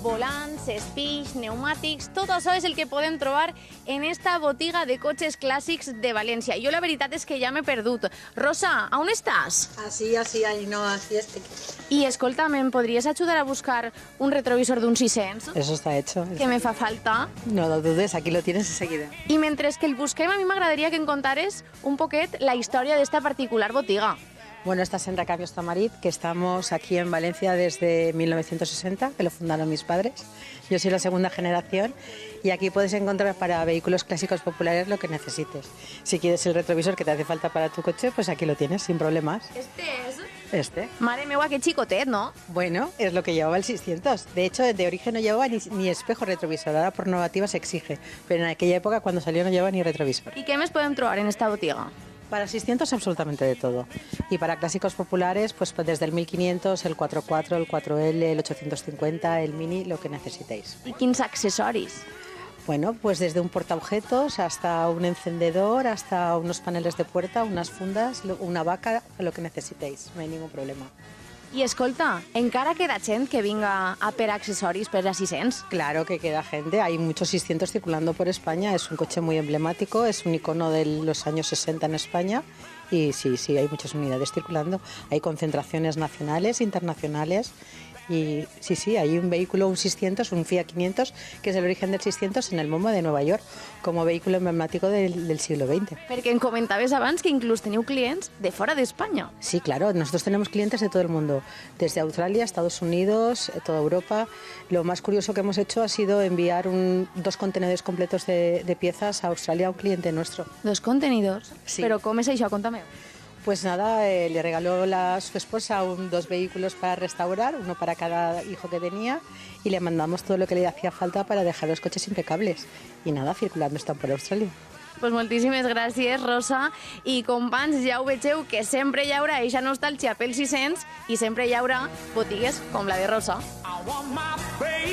volants, espills, pneumàtics, tot això és el que podem trobar en esta botiga de cotxes clàssics de València. Jo la veritat és que ja m'he perdut. Rosa, on estàs? Así, ahí no, así es. I escolta, ¿me podries ajudar a buscar un retrovisor d'un 600? Eso está hecho. Que me fa falta. No lo dudes, aquí lo tienes enseguida. I mentre que el busquem, a mi m'agradaria que em contares un poquet la història d'esta particular botiga. Bueno, esta es en Recambios Tamarit, que estamos aquí en Valencia desde 1960, que lo fundaron mis padres. Yo soy la segunda generación y aquí puedes encontrar para vehículos clásicos populares lo que necesites. Si quieres el retrovisor que te hace falta para tu coche, pues aquí lo tienes, sin problemas. Este és... Este. Mare meua, que xicotet, no? Bueno, es lo que llevaba el 600. De hecho, de origen no llevaba ni espejo retrovisor. Ahora por normativa se exige. Pero en aquella época, cuando salió, no llevaba ni retrovisor. I què més podem trobar en esta botiga? Para 600 absolutamente de todo. Y para clásicos populares, pues desde el 1500, el 44, el 4L, el 850, el Mini, lo que necesitéis. I quins accessoris? Bueno, pues desde un portaobjetos hasta un encendedor, hasta unos paneles de puerta, unas fundas, una vaca, lo que necesitéis, no hay ningún problema. I escolta, encara queda gent que vinga a per accessoris per a 600? Claro que queda gente, hay muchos 600 circulando por España, es un coche muy emblemático, es un icono de los años 60 en España y sí, hay muchas unidades circulando, hay concentraciones nacionales, internacionales y sí, hay un vehículo, un 600, un Fiat 500, que es el origen del 600 en el MoMA de Nueva York, como vehículo emblemático del siglo XX. Perquè em comentaves abans que inclús teniu clients de fora d'Espanya. Sí, claro, nosotros tenemos clientes de todo el mundo, desde Australia, Estados Unidos, toda Europa. Lo más curioso que hemos hecho ha sido enviar 2 contenedores completos de piezas a Australia a un cliente nuestro. 2 contenidors? Sí. Però com és això? Conta'm. Pues nada, le regaló a su esposa 2 vehículos para restaurar, uno para cada hijo que tenía, y le mandamos todo lo que le hacía falta para dejar los coches impecables. Y nada, circulando están por Australia. Pues moltíssimes gràcies, Rosa. I companys, ja ho vegeu que sempre hi haurà eixa nostàlgia pels 600 i sempre hi haurà botigues com la de Rosa.